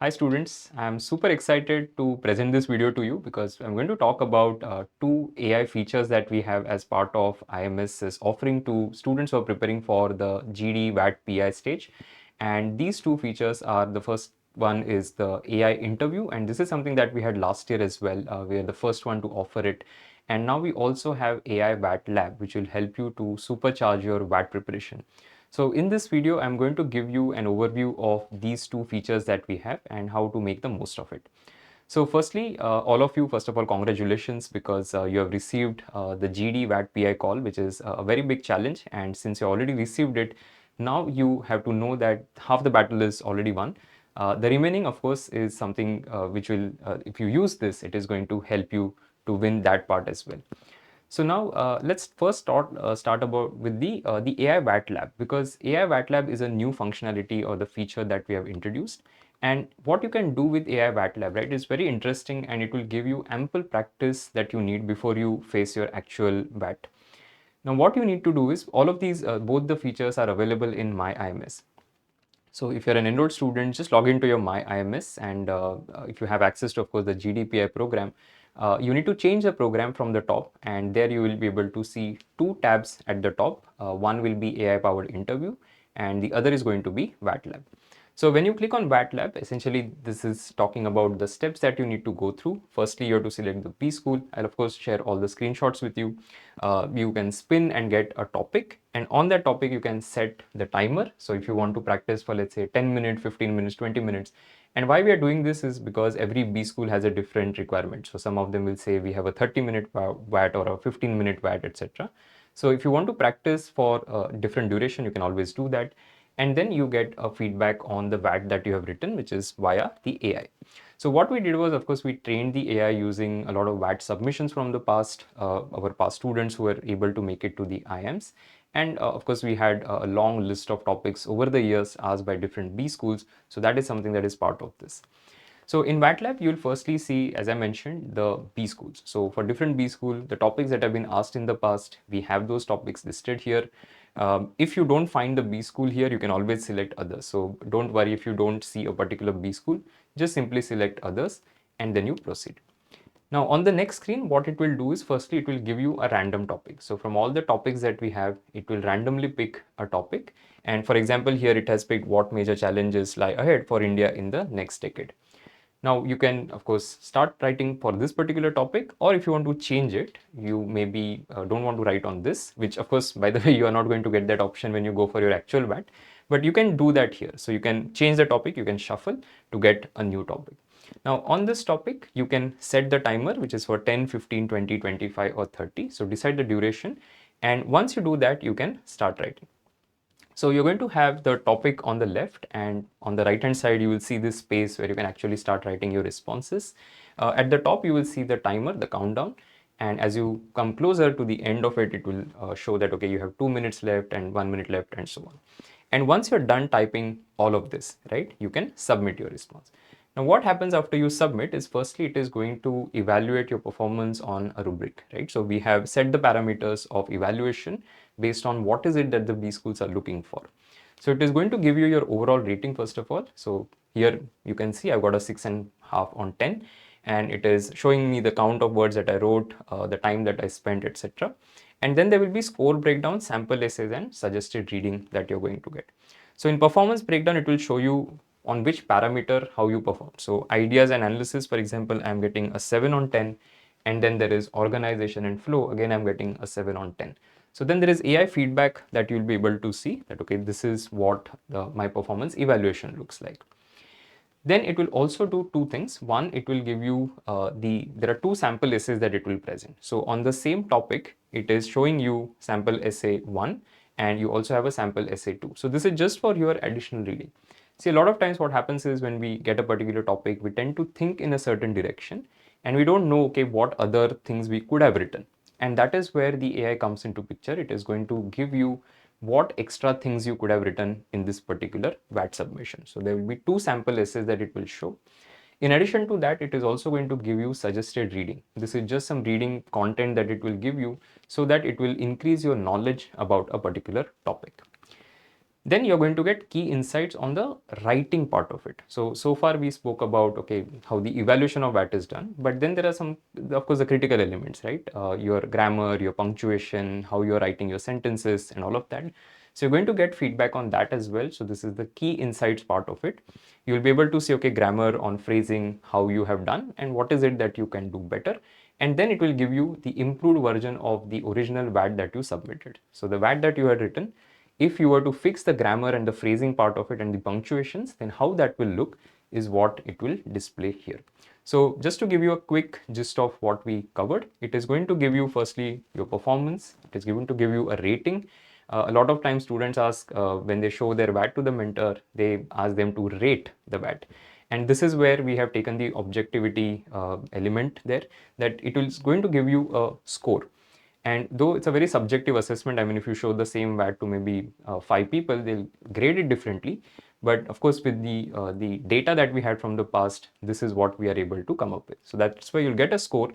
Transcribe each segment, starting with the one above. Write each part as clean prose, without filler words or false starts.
Hi students, I'm super excited to present this video to you because I'm going to talk about two AI features that we have as part of IMS is offering to students who are preparing for the GD VAT PI stage. And these two features are, the first one is the AI interview, and this is something that we had last year as well. We are the first one to offer it. And now we also have AI VAT Lab, which will help you to supercharge your VAT preparation. So in this video, I'm going to give you an overview of these two features that we have and how to make the most of it. So firstly, all of you, first of all, congratulations because you have received the GD VAT PI call, which is a very big challenge. And since you already received it, now you have to know that half the battle is already won. The remaining, of course, is something which will, if you use this, it is going to help you to win that part as well. So now let's first start about with the AI VAT Lab, because AI VAT Lab is a new functionality or the feature that we have introduced. And what you can do with AI VAT Lab, right, is very interesting, and it will give you ample practice that you need before you face your actual VAT. Now, what you need to do is all of these, both the features are available in My IMS. So if you're an enrolled student, just log into your My IMS, and if you have access to, of course, the GDPI program, you need to change the program from the top, and there you will be able to see two tabs at the top. One will be AI powered interview, and the other is going to be VAT Lab. So when you click on VAT Lab, essentially this is talking about the steps that you need to go through. Firstly, you have to select the B school. I'll of course share all the screenshots with you. You can spin and get a topic, and on that topic you can set the timer. So if you want to practice for, let's say, 10 minutes, 15 minutes, 20 minutes. And why we are doing this is because every B school has a different requirement. So some of them will say we have a 30-minute VAT or a 15-minute VAT, etc. So if you want to practice for a different duration, you can always do that. And then you get a feedback on the VAT that you have written, which is via the AI. So what we did was, of course, we trained the AI using a lot of VAT submissions from the past, our past students who were able to make it to the IMs. And of course, we had a long list of topics over the years asked by different B schools. So that is something that is part of this. So in VAT Lab, you'll firstly see, as I mentioned, the B schools. So for different B school, the topics that have been asked in the past, we have those topics listed here. If you don't find the B school here, you can always select others. So don't worry if you don't see a particular B school, just simply select others and then you proceed. Now on the next screen, what it will do is, firstly, it will give you a random topic. So from all the topics that we have, it will randomly pick a topic. And for example, here it has picked what major challenges lie ahead for India in the next decade. Now you can, of course, start writing for this particular topic, or if you want to change it, you maybe don't want to write on this, which of course, by the way, you are not going to get that option when you go for your actual VAT, but you can do that here. So you can change the topic, you can shuffle to get a new topic. Now on this topic, you can set the timer, which is for 10, 15, 20, 25 or 30. So decide the duration. And once you do that, you can start writing. So you're going to have the topic on the left, and on the right hand side you will see this space where you can actually start writing your responses. At the top you will see the timer, the countdown, and as you come closer to the end of it, it will show that okay, you have 2 minutes left and 1 minute left and so on. And once you're done typing all of this, right, you can submit your response. Now what happens after you submit is, firstly, it is going to evaluate your performance on a rubric, right? So we have set the parameters of evaluation based on what is it that the B schools are looking for. So it is going to give you your overall rating first of all. So here you can see I've got a 6.5 on 10, and it is showing me the count of words that I wrote, the time that I spent, etc. And then there will be score breakdown, sample essays, and suggested reading that you're going to get. So in performance breakdown, it will show you on which parameter how you perform. So ideas and analysis, for example, I'm getting a 7 on 10, and then there is organization and flow, again I'm getting a 7 on 10. So then there is AI feedback that you'll be able to see that okay, this is what my performance evaluation looks like. Then it will also do two things. One, it will give you there are two sample essays that it will present. So on the same topic, it is showing you sample essay 1, and you also have a sample essay 2. So this is just for your additional reading. See, a lot of times what happens is when we get a particular topic, we tend to think in a certain direction, and we don't know, okay, what other things we could have written. And that is where the AI comes into picture. It is going to give you what extra things you could have written in this particular VAT submission. So there will be two sample essays that it will show. In addition to that, it is also going to give you suggested reading. This is just some reading content that it will give you so that it will increase your knowledge about a particular topic. Then you're going to get key insights on the writing part of it. So far we spoke about, okay, how the evaluation of VAT is done, but then there are some, of course, the critical elements, right? Your grammar, your punctuation, how you're writing your sentences and all of that. So you're going to get feedback on that as well. So this is the key insights part of it. You'll be able to see, okay, grammar, on phrasing, how you have done and what is it that you can do better. And then it will give you the improved version of the original VAT that you submitted. So the VAT that you had written, if you were to fix the grammar and the phrasing part of it and the punctuations, then how that will look is what it will display here. So just to give you a quick gist of what we covered, it is going to give you firstly your performance. It is going to give you a rating. A lot of times students ask when they show their VAT to the mentor, they ask them to rate the VAT. And this is where we have taken the objectivity element there, that it is going to give you a score. And though it's a very subjective assessment, I mean, if you show the same VAT to maybe 5 people, they'll grade it differently. But of course, with the data that we had from the past, this is what we are able to come up with. So that's why you'll get a score,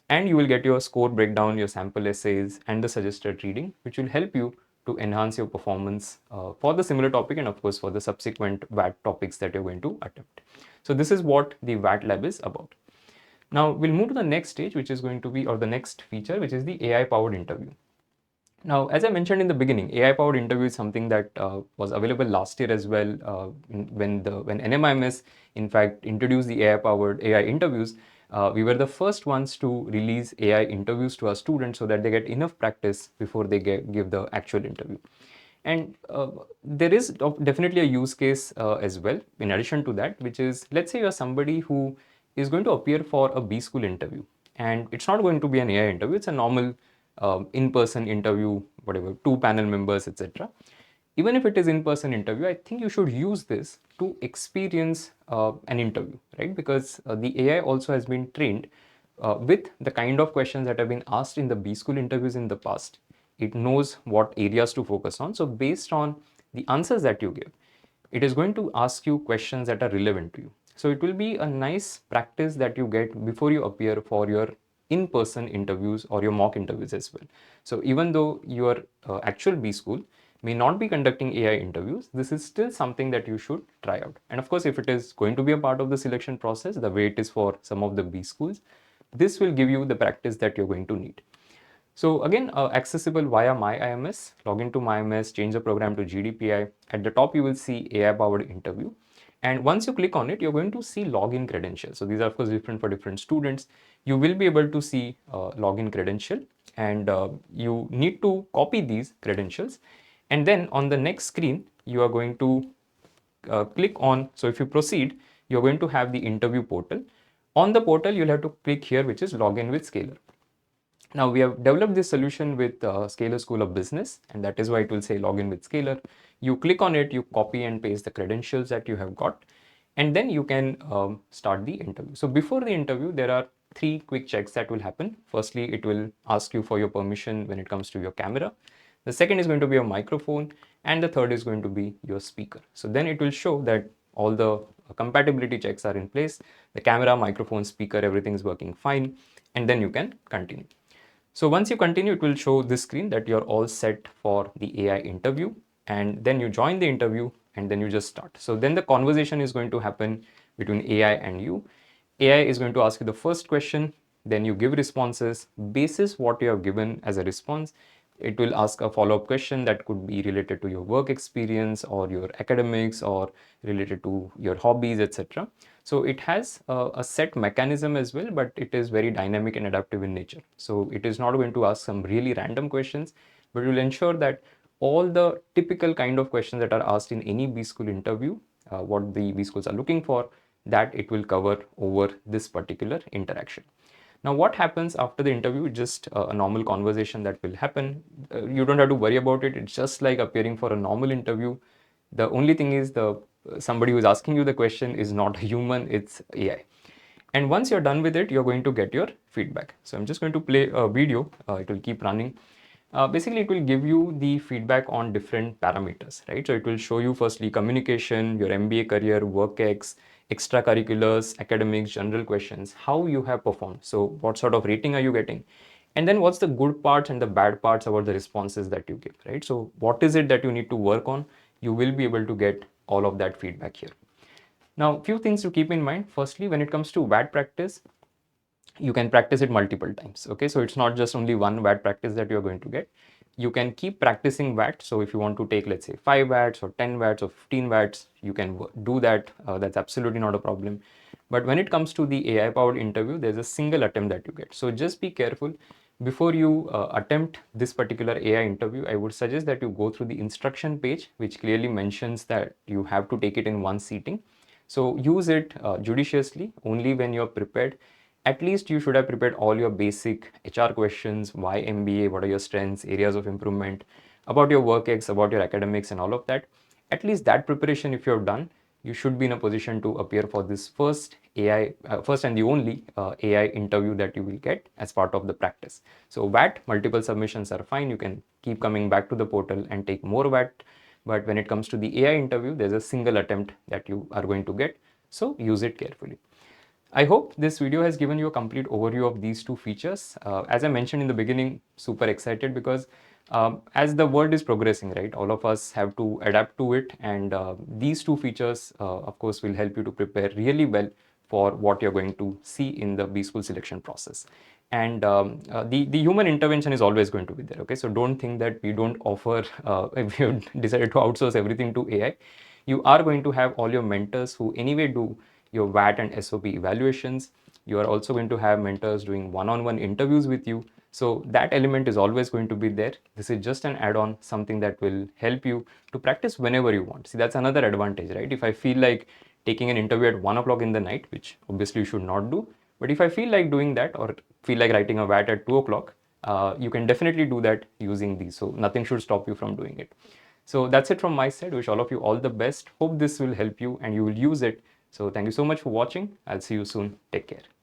and you will get your score breakdown, your sample essays, and the suggested reading, which will help you to enhance your performance for the similar topic and of course for the subsequent VAT topics that you're going to attempt. So this is what the VAT Lab is about. Now we'll move to the next stage, which is going to be, or the next feature, which is the AI powered interview. Now, as I mentioned in the beginning, AI powered interview is something that was available last year as well. When NMIMS in fact introduced the AI powered AI interviews, we were the first ones to release AI interviews to our students so that they get enough practice before they give the actual interview. And there is definitely a use case as well in addition to that, which is, let's say you're somebody who is going to appear for a B school interview, and it's not going to be an AI interview, it's a normal in-person interview, whatever, 2 panel members, etc. Even if it is in-person interview, I think you should use this to experience an interview, right? Because the AI also has been trained with the kind of questions that have been asked in the B school interviews in the past. It knows what areas to focus on. So based on the answers that you give, it is going to ask you questions that are relevant to you. So it will be a nice practice that you get before you appear for your in-person interviews or your mock interviews as well. So even though your actual B school may not be conducting AI interviews, this is still something that you should try out. And of course, if it is going to be a part of the selection process, the way it is for some of the B schools, this will give you the practice that you're going to need. So again, accessible via My IMS. Log into My IMS, change the program to GDPI. At the top, you will see AI powered interview. And once you click on it, you're going to see login credentials. So these are of course different for different students. You will be able to see login credential, and you need to copy these credentials. And then on the next screen, you are going to click on, so if you proceed, you're going to have the interview portal. On the portal, you'll have to click here, which is login with Scalar. Now we have developed this solution with Scalar School of Business, and that is why it will say login with Scalar. You click on it, you copy and paste the credentials that you have got, and then you can start the interview. So before the interview, there are 3 quick checks that will happen. Firstly, it will ask you for your permission when it comes to your camera. The second is going to be your microphone, and the third is going to be your speaker. So then it will show that all the compatibility checks are in place. The camera, microphone, speaker, everything is working fine, and then you can continue. So once you continue, it will show this screen that you're all set for the AI interview, and then you join the interview and then you just start. So then the conversation is going to happen between AI and you. AI is going to ask you the first question, then you give responses. Basis what you have given as a response, it will ask a follow-up question that could be related to your work experience or your academics or related to your hobbies, etc. So it has a set mechanism as well, but it is very dynamic and adaptive in nature. So it is not going to ask some really random questions, but it will ensure that all the typical kind of questions that are asked in any B school interview, what the B schools are looking for, that it will cover over this particular interaction. Now, what happens after the interview? Just a normal conversation that will happen. You don't have to worry about it. It's just like appearing for a normal interview. The only thing is somebody who is asking you the question is not a human, it's AI. And once you're done with it, you're going to get your feedback. So I'm just going to play a video. It will keep running. Basically, it will give you the feedback on different parameters, right? So it will show you firstly communication, your MBA career, work ex, extracurriculars, academics, general questions, how you have performed. So what sort of rating are you getting? And then what's the good parts and the bad parts about the responses that you give, right? So what is it that you need to work on? you will be able to get all of that feedback here. Now, few things to keep in mind. Firstly, when it comes to VAT practice, you can practice it multiple times. Okay, so it's not just only one VAT practice that you're going to get. You can keep practicing VAT. So if you want to take, let's say, 5 VATs or 10 VATs or 15 VATs, you can do that. That's absolutely not a problem. But when it comes to the AI powered interview, there's a single attempt that you get. So just be careful. Before you attempt this particular AI interview, I would suggest that you go through the instruction page, which clearly mentions that you have to take it in one sitting. So use it judiciously only when you're prepared. At least you should have prepared all your basic HR questions, why MBA, what are your strengths, areas of improvement, about your work ex, about your academics and all of that. At least that preparation, if you've done, you should be in a position to appear for this first first and the only AI interview that you will get as part of the practice. So VAT, multiple submissions are fine. You can keep coming back to the portal and take more VAT. But when it comes to the AI interview, there's a single attempt that you are going to get. So use it carefully. I hope this video has given you a complete overview of these two features. As I mentioned in the beginning, super excited because as the world is progressing, right, all of us have to adapt to it. And these two features, of course, will help you to prepare really well for what you're going to see in the B-School selection process. And the human intervention is always going to be there. Okay, so don't think that we don't offer, if you decided to outsource everything to AI, you are going to have all your mentors who anyway do your VAT and SOP evaluations. You are also going to have mentors doing one-on-one interviews with you. So that element is always going to be there. This is just an add-on, something that will help you to practice whenever you want. See, that's another advantage, right? If I feel like taking an interview at 1 o'clock in the night, which obviously you should not do, but if I feel like doing that or feel like writing a VAT at 2 o'clock, you can definitely do that using these. So nothing should stop you from doing it. So that's it from my side. Wish all of you all the best. Hope this will help you and you will use it. So thank you so much for watching. I'll see you soon. Take care.